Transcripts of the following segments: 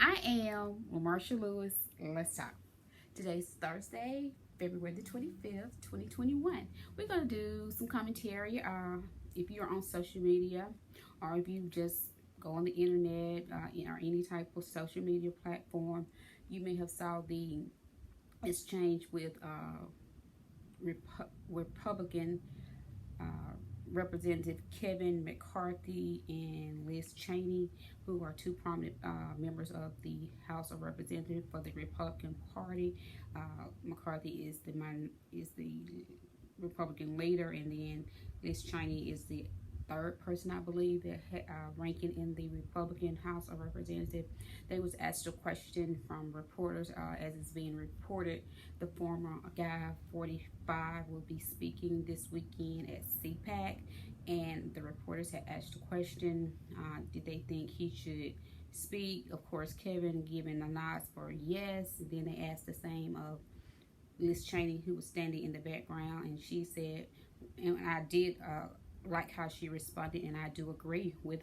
I am Marsha Lewis. Let's talk. Today's Thursday, February the 25th, 2021. We're going to do some commentary. If you're on social media or if you just go on the internet or any type of social media platform, you may have saw the exchange with Republican uh, Representative Kevin McCarthy and Liz Chaney, who are two prominent members of the House of Representatives for the Republican Party. McCarthy is the Republican leader, and then Liz Chaney is the third person, I believe, that ranking in the Republican House of Representatives. They was asked a question from reporters, as it's being reported. The former guy, 45, will be speaking this weekend at CPAC, and the reporters had asked a question: did they think he should speak? Of course, Kevin giving a nod for yes. And then they asked the same of Liz Chaney, who was standing in the background, and she said, and I did like how she responded, and I do agree with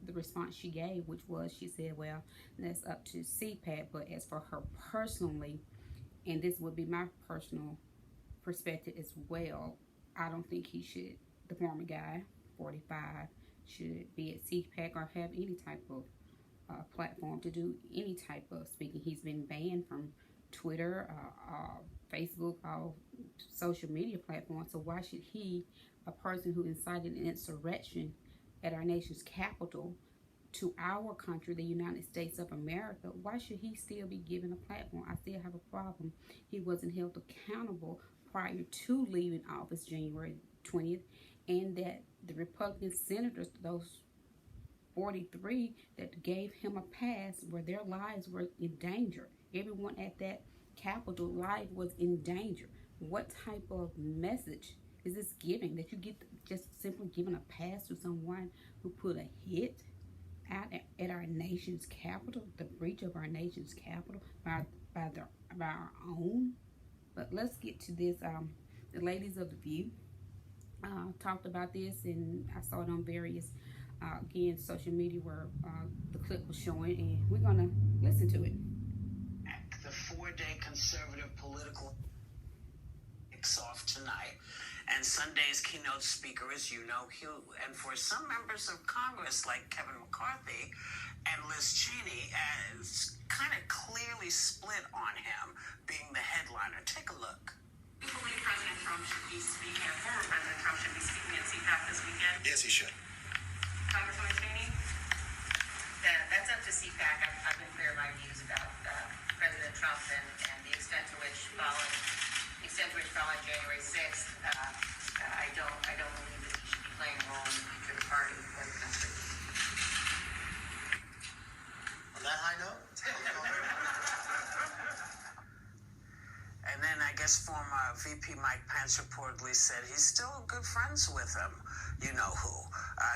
the response she gave, which was, she said, well, that's up to CPAC, but as for her personally, and this would be my personal perspective as well, I don't think he should, the former guy, 45, should be at CPAC or have any type of platform to do any type of speaking. He's been banned from Twitter, Facebook, all social media platforms, so why should he, a person who incited an insurrection at our nation's capital, to our country, the United States of America, why should he still be given a platform? I still have a problem. He wasn't held accountable prior to leaving office January 20th, and that the Republican senators, those 43 that gave him a pass, where their lives were in danger. Everyone at that Capitol life was in danger. What type of message is this giving, that you get just simply giving a pass to someone who put a hit out at our nation's capital, the breach of our nation's capital by our own? But let's get to this. The ladies of the View talked about this, and I saw it on various again social media where the clip was showing, and we're gonna listen to it. The 4-day conservative political kicks off tonight, and Sunday's keynote speaker is Hugh. And for some members of Congress, like Kevin McCarthy and Liz Chaney, is kind of clearly split on him being the headliner. Take a look. Do you believe President Trump should be speaking, former President Trump should be speaking at CPAC this weekend? Yes, he should. Congresswoman Chaney? That's up to CPAC. I've been clear in my views about President Trump and the extent to which following January 6th, I don't believe that he should be playing a role in the future of the party or the country. On that high note? And then I guess former VP Mike Pence reportedly said he's still good friends with him, you know who,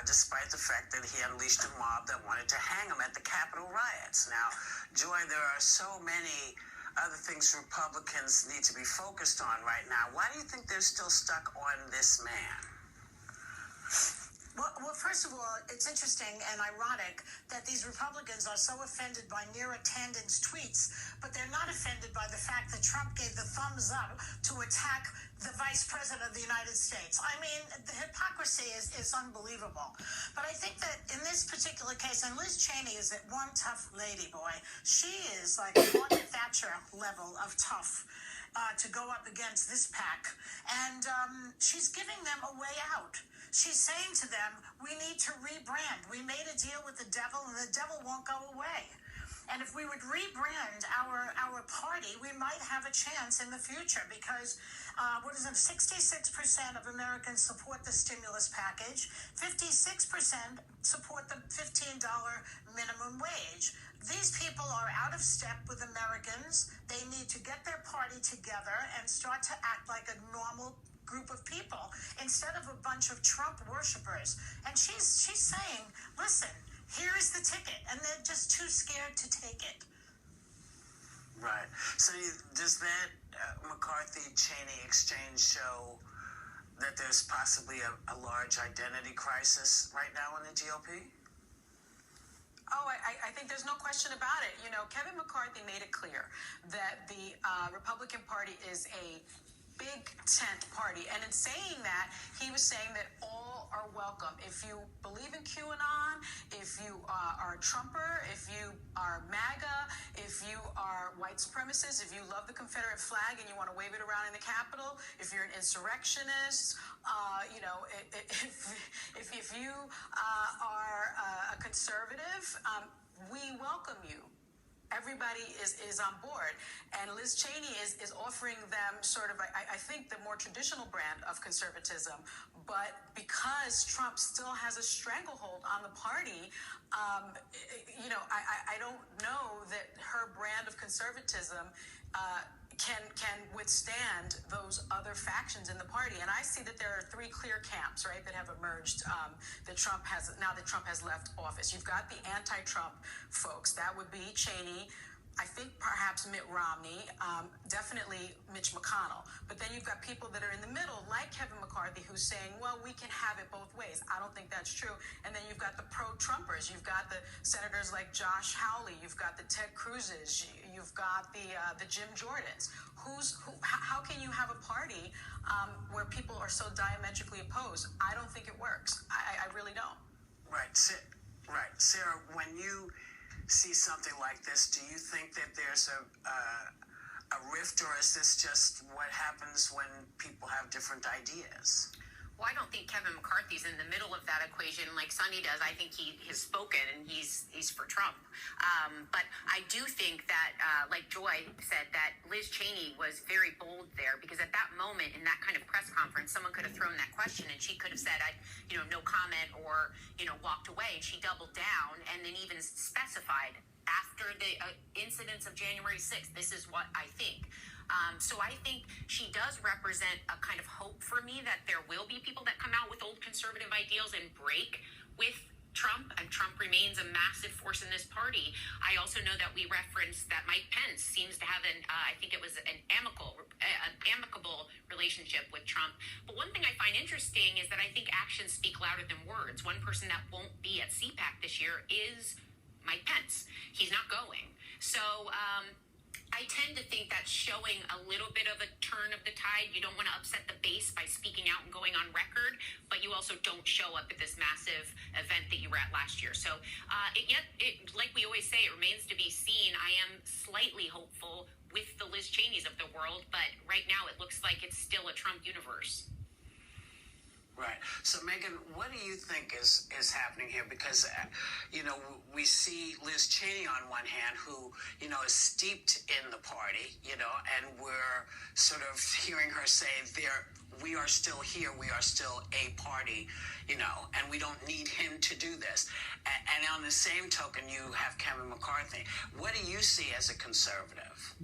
despite the fact that he unleashed a mob that wanted to hang him at the Capitol riots. Now, Joy, there are so many other things Republicans need to be focused on right now. Why do you think they're still stuck on this man? Well, first of all, it's interesting and ironic that these Republicans are so offended by near attendance tweets, but they're not offended by the fact that Trump gave the thumbs up to attack the Vice President of the United States. I mean, the hypocrisy is unbelievable. But I think that in this particular case, and Liz Chaney is one tough lady, boy. She is like Margaret Thatcher level of tough. To go up against this pack, and she's giving them a way out. She's saying to them, we need to rebrand. We made a deal with the devil, and the devil won't go away. And if we would rebrand our party, we might have a chance in the future, because 66% of Americans support the stimulus package, 56% support the $15 minimum wage. These people are out of step with Americans. They need to get their party together and start to act like a normal group of people instead of a bunch of Trump worshipers. And she's saying, listen, here is the ticket, and they're just too scared to take it. Right. So does that McCarthy-Chaney exchange show that there's possibly a large identity crisis right now in the GOP? Oh, I think there's no question about it. You know, Kevin McCarthy made it clear that the Republican Party is a big tent party. And in saying that, he was saying that all are welcome. If you believe in QAnon, if you are a Trumper, if you are MAGA, if you are white supremacist, if you love the Confederate flag and you want to wave it around in the Capitol, if you're an insurrectionist, you know, if you are a conservative, we welcome you. Everybody is on board. And Liz Chaney is offering them sort of, I think, the more traditional brand of conservatism. But because Trump still has a stranglehold on the party, you know, I don't know that her brand of conservatism can withstand those other factions in the party. And I see that there are three clear camps, right, that have emerged that Trump has, now that Trump has left office. You've got the anti-Trump folks. That would be Cheney, I think perhaps Mitt Romney, definitely Mitch McConnell. But then you've got people that are in the middle, like Kevin McCarthy, who's saying, well, we can have it both ways. I don't think that's true. And then you've got the pro-Trumpers. You've got the senators like Josh Hawley. You've got the Ted Cruzes. You've got the Jim Jordans. How can you have a party where people are so diametrically opposed? I don't think it works. I really don't. Right. Sarah, when you see something like this, do you think that there's a rift, or is this just what happens when people have different ideas? Well, I don't think Kevin McCarthy's in the middle of that equation like Sonny does. I think he has spoken and he's for Trump. But I do think that, like Joy said, that Liz Chaney was very bold there, because at that moment in that kind of press conference, someone could have thrown that question and she could have said, no comment, or, walked away. And she doubled down and then even specified after the incidents of January 6th, this is what I think. So I think she does represent a kind of hope for me that there will be people that come out with old conservative ideals and break with Trump, and Trump remains a massive force in this party. I also know that we referenced that Mike Pence seems to have I think it was an amicable relationship with Trump. But one thing I find interesting is that I think actions speak louder than words. One person that won't be at CPAC this year is Mike Pence. He's not going. So, I tend to think that's showing a little bit of a turn of the tide. You don't want to upset the base by speaking out and going on record, but you also don't show up at this massive event that you were at last year. So like we always say, it remains to be seen. I am slightly hopeful with the Liz Cheneys of the world, but right now it looks like it's still a Trump universe. Right. So, Megan, what do you think is happening here? Because, we see Liz Chaney on one hand, who, is steeped in the party, and we're sort of hearing her say we are still here, we are still a party, and we don't need him to do this. And on the same token, you have Kevin McCarthy. What do you see as a conservative?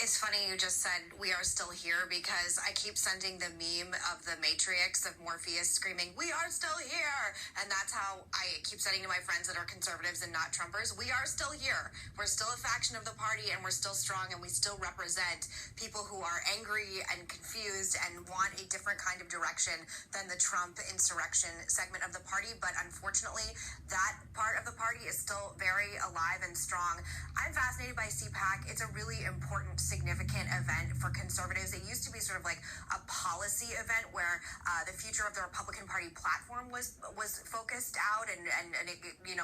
It's funny you just said we are still here, because I keep sending the meme of the Matrix of Morpheus screaming, "We are still here!" And that's how I keep sending to my friends that are conservatives and not Trumpers. We are still here. We're still a faction of the party, and we're still strong, and we still represent people who are angry and confused and want a different kind of direction than the Trump insurrection segment of the party. But unfortunately, that part of the party is still very alive and strong. I'm fascinated by CPAC. It's a really important, significant event for conservatives. It used to be sort of like a policy event where the future of the Republican Party platform was focused out and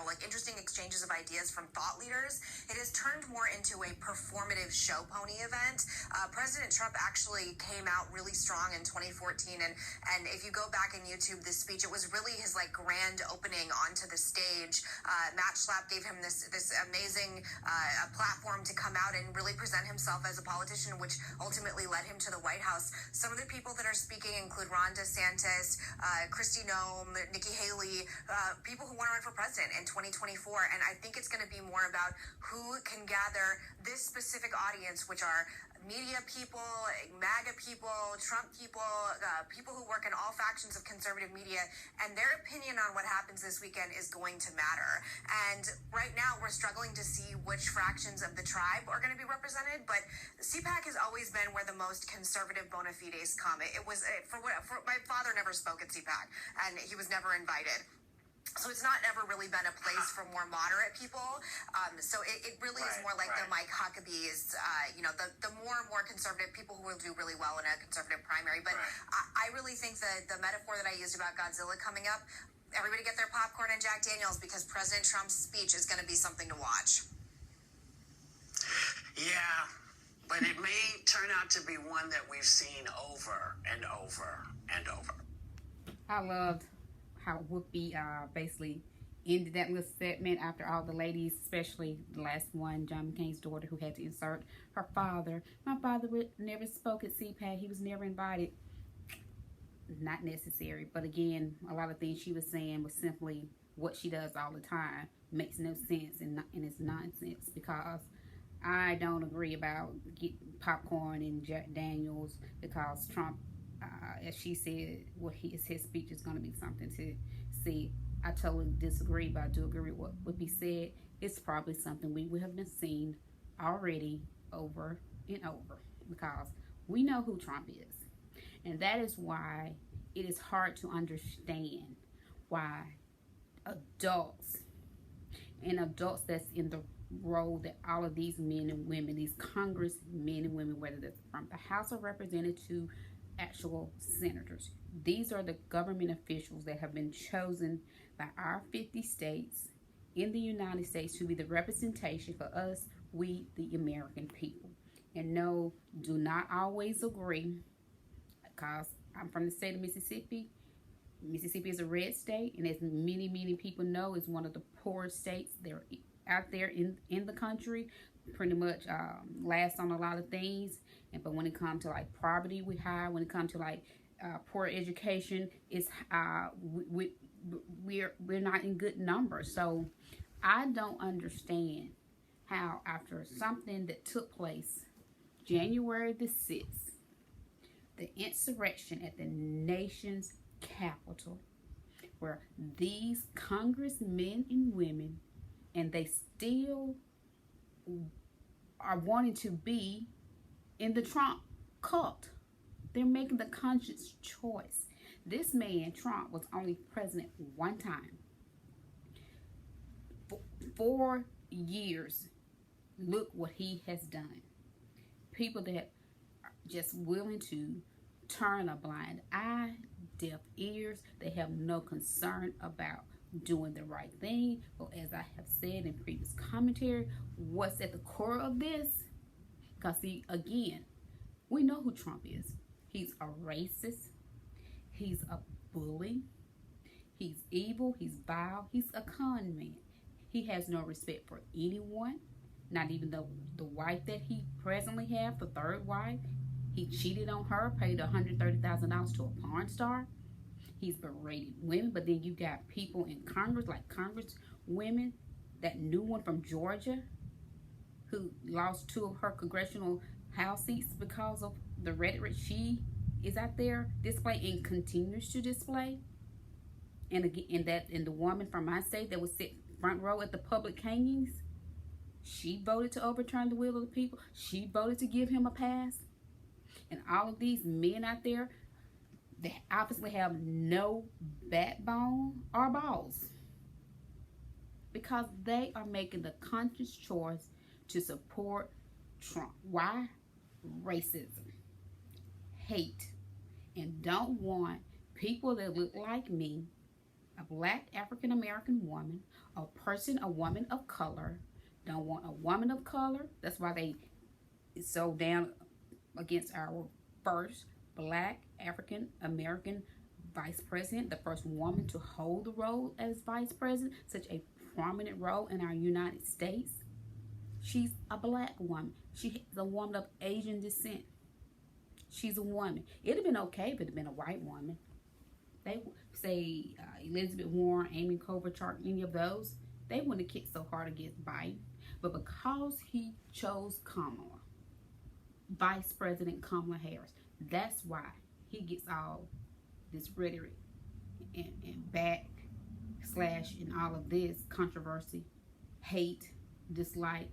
like interesting exchanges of ideas from thought leaders. It has turned more into a performative show pony event. President Trump actually came out really strong in 2014, and if you go back in YouTube, this speech, it was really his like grand opening onto the stage. Matt Schlapp gave him this amazing platform to come out and really present himself as a politician, which ultimately led him to the White House. Some of the people that are speaking include Ron DeSantis, Kristi Noem, Nikki Haley, people who want to run for president in 2024. And I think it's going to be more about who can gather this specific audience, which are media people, MAGA people, Trump people, people who work in all factions of conservative media, and their opinion on what happens this weekend is going to matter. And right now, we're struggling to see which fractions of the tribe are going to be represented, but CPAC has always been where the most conservative bona fides come. It was, for my father never spoke at CPAC, and he was never invited. So it's not ever really been a place for more moderate people. So it really is more like the Mike Huckabees, the more and more conservative people who will do really well in a conservative primary. But I really think that the metaphor that I used about Godzilla coming up, everybody get their popcorn and Jack Daniels, because President Trump's speech is going to be something to watch. Yeah, but it may turn out to be one that we've seen over and over and over. I loved how Whoopi basically ended that little segment after all the ladies, especially the last one, John McCain's daughter, who had to insert her father. My father would never spoke at CPAC. He was never invited. Not necessary. But again, a lot of things she was saying was simply what she does all the time. Makes no sense, and it's nonsense, because I don't agree about getting popcorn and Jack Daniels, because Trump, as she said, his speech is going to be something to see. I totally disagree, but I do agree with what would be said. It's probably something we have been seeing already over and over, because we know who Trump is. And that is why it is hard to understand why adults that's in the role that all of these men and women, these Congress men and women, whether that's from the House of Representatives to actual senators, these are the government officials that have been chosen by our 50 states in the United States to be the representation for us, we the American people. And no, do not always agree, because I'm from the state of Mississippi. Mississippi is a red state, and as many people know, it's one of the poorest states there out there in the country. Pretty much last on a lot of things. But when it comes to like poverty, we high. When it comes to like poor education, it's we're not in good numbers. So I don't understand how, after something that took place January the 6th, the insurrection at the nation's capital, where these congressmen and women, and they still are wanting to be in the Trump cult. They're making the conscious choice. This man, Trump, was only president one time. 4 years. Look what he has done. People that are just willing to turn a blind eye, deaf ears. They have no concern about doing the right thing. But as I have said in previous commentary, what's at the core of this? Because see, again, we know who Trump is. He's a racist. He's a bully. He's evil. He's vile. He's a con man. He has no respect for anyone, not even the wife that he presently has, the third wife. He cheated on her, paid $130,000 to a porn star. He's berated women. But then you got people in Congress, like Congresswomen, that new one from Georgia, who lost 2 of her congressional House seats because of the rhetoric she is out there displaying and continues to display. And again, and the woman from my state that was sit front row at the public hangings, she voted to overturn the will of the people. She voted to give him a pass. And all of these men out there, they obviously have no backbone or balls, because they are making the conscious choice to support Trump. Why? Racism, hate, and don't want people that look like me, a black African American woman, a woman of color. Don't want a woman of color. That's why they is so down against our first black African American vice president, the first woman to hold the role as vice president, such a prominent role in our United States. She's a black woman. She's a woman of Asian descent. She's a woman. It'd have been okay if it had been a white woman. They say Elizabeth Warren, Amy Klobuchar, any of those, they wouldn't have kicked so hard against Biden. But because he chose Kamala, Vice President Kamala Harris, that's why he gets all this rhetoric and backslash and all of this controversy, hate, dislike,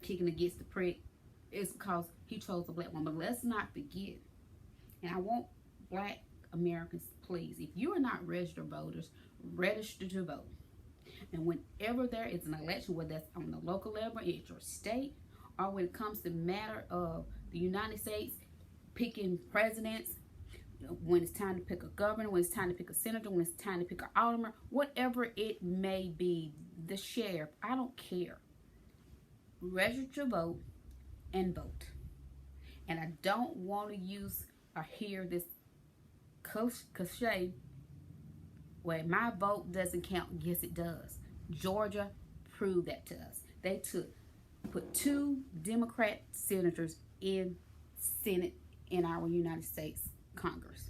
kicking against the prick. It's because he chose a black woman. But let's not forget, and I want black Americans, please, if you are not registered voters, register to vote. And whenever there is an election, whether that's on the local level, at your state, or when it comes to the matter of the United States picking presidents, when it's time to pick a governor, when it's time to pick a senator, when it's time to pick an alderman, whatever it may be, the sheriff, I don't care. Register to vote and vote. And I don't want to use or hear this cliche where my vote doesn't count. Yes, it does. Georgia proved that to us. They put 2 Democrat senators in Senate in our United States Congress.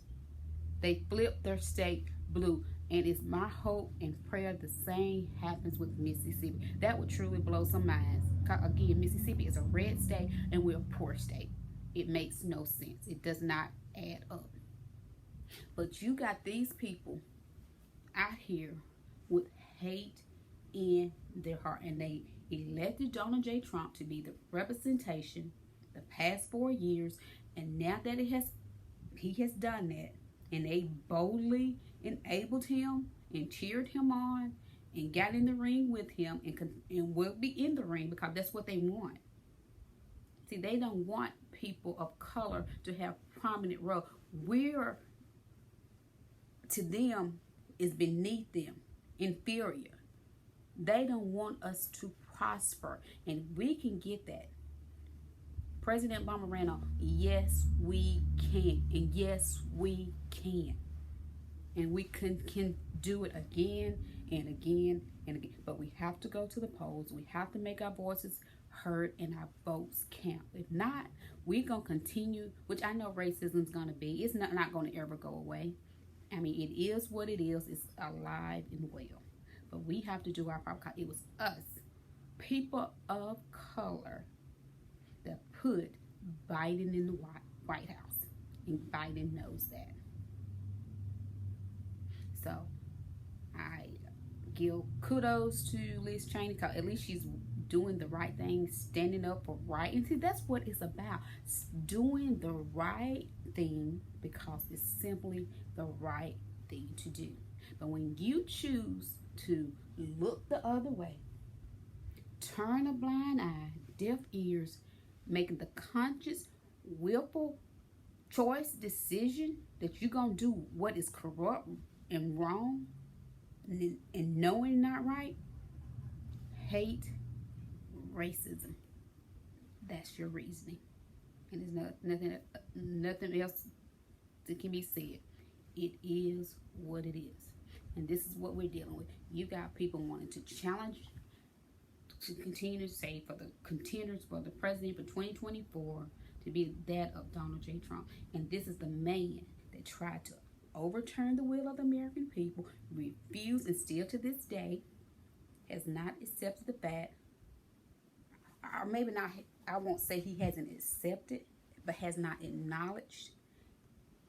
They flipped their state blue, and it's my hope and prayer the same happens with Mississippi. That would truly blow some minds. Again, Mississippi is a red state and we're a poor state. It makes no sense. It does not add up. But you got these people out here with hate in their heart, and they elected Donald J. Trump to be the representation the past 4 years, and now that he has done that, and they boldly enabled him and cheered him on and got in the ring with him and will be in the ring because that's what they want. See, they don't want people of color to have prominent role. We're, to them, is beneath them, inferior. They don't want us to prosper, and we can get that. President Obama ran on, yes, we can, and yes, we can. And we can do it again and again and again. But we have to go to the polls. We have to make our voices heard and our votes count. If not, we're going to continue, which I know racism is going to be. It's not going to ever go away. I mean, it is what it is. It's alive and well. But we have to do our part because it was us, people of color, that put Biden in the White House. And Biden knows that. So, I give kudos to Liz Chaney because at least she's doing the right thing, standing up for right. And see, that's what it's about. Doing the right thing because it's simply the right thing to do. But when you choose to look the other way, turn a blind eye, deaf ears, making the conscious, willful choice, decision that you're going to do what is corrupt and wrong and knowing not right, hate, racism, that's your reasoning. And there's nothing else that can be said. It is what it is. And this is what we're dealing with. You got people wanting to challenge, to continue to say for the contenders for the president for 2024 to be that of Donald J. Trump. And this is the man that tried to overturn the will of the American people, refused, and still to this day has not accepted the fact, or maybe not, I won't say he hasn't accepted, but has not acknowledged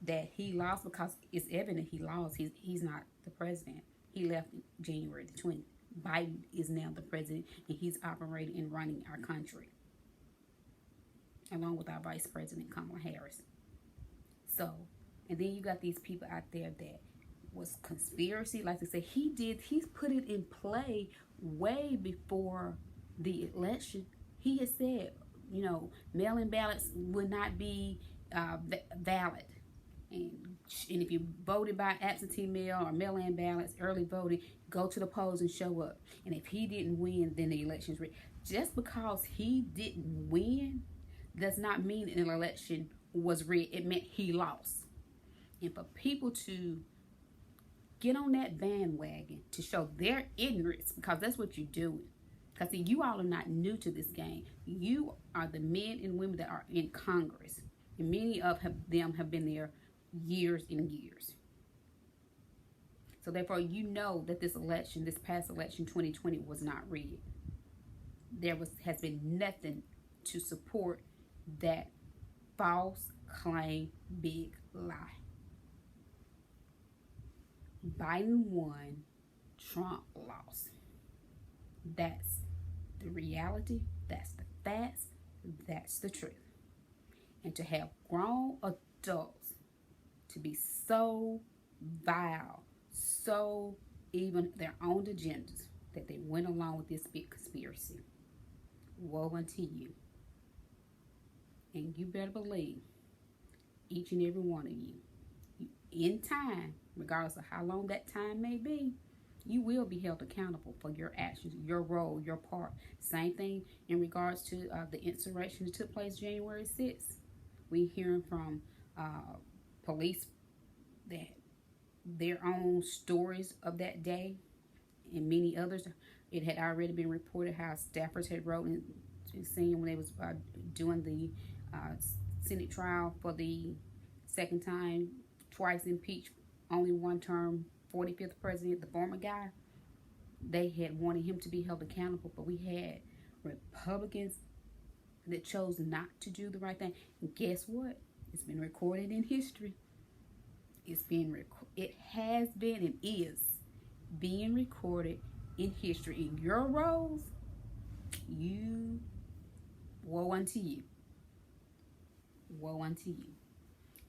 that he lost, because it's evident he lost. He's not the president. He left January the 20th. Biden is now the president, and he's operating and running our country, along with our Vice President Kamala Harris. So, and then you got these people out there that was conspiracy, like I said, he's put it in play way before the election. He has said, mail-in ballots would not be valid. And if you voted by absentee mail or mail-in ballots, early voting, go to the polls and show up. And if he didn't win, then the election's rigged. Just because he didn't win does not mean an election was rigged. It meant he lost. And for people to get on that bandwagon to show their ignorance, because that's what you're doing. Because see, you all are not new to this game. You are the men and women that are in Congress. And many of them have been there years and years. So therefore, you know that this past election 2020 was not rigged. There has been nothing to support that false claim, big lie. Biden won, Trump lost. That's the reality, that's the facts, that's the truth. And to have grown adults to be so vile, so even their own agendas, that they went along with this big conspiracy. Woe unto you. And you better believe, each and every one of you, in time, regardless of how long that time may be, you will be held accountable for your actions, your role, your part. Same thing in regards to the insurrection that took place January 6th. We hearing from police that their own stories of that day and many others. It had already been reported how staffers had wrote and seen when they was doing the Senate trial for the second time, twice impeached, only one term, 45th president, the former guy. They had wanted him to be held accountable, but we had Republicans that chose not to do the right thing. And guess what? It's been recorded in history. It has been and is being recorded in history. In your roles, woe unto you. Woe unto you.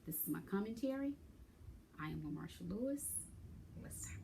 This is my commentary. I am Marsha Lewis. Let's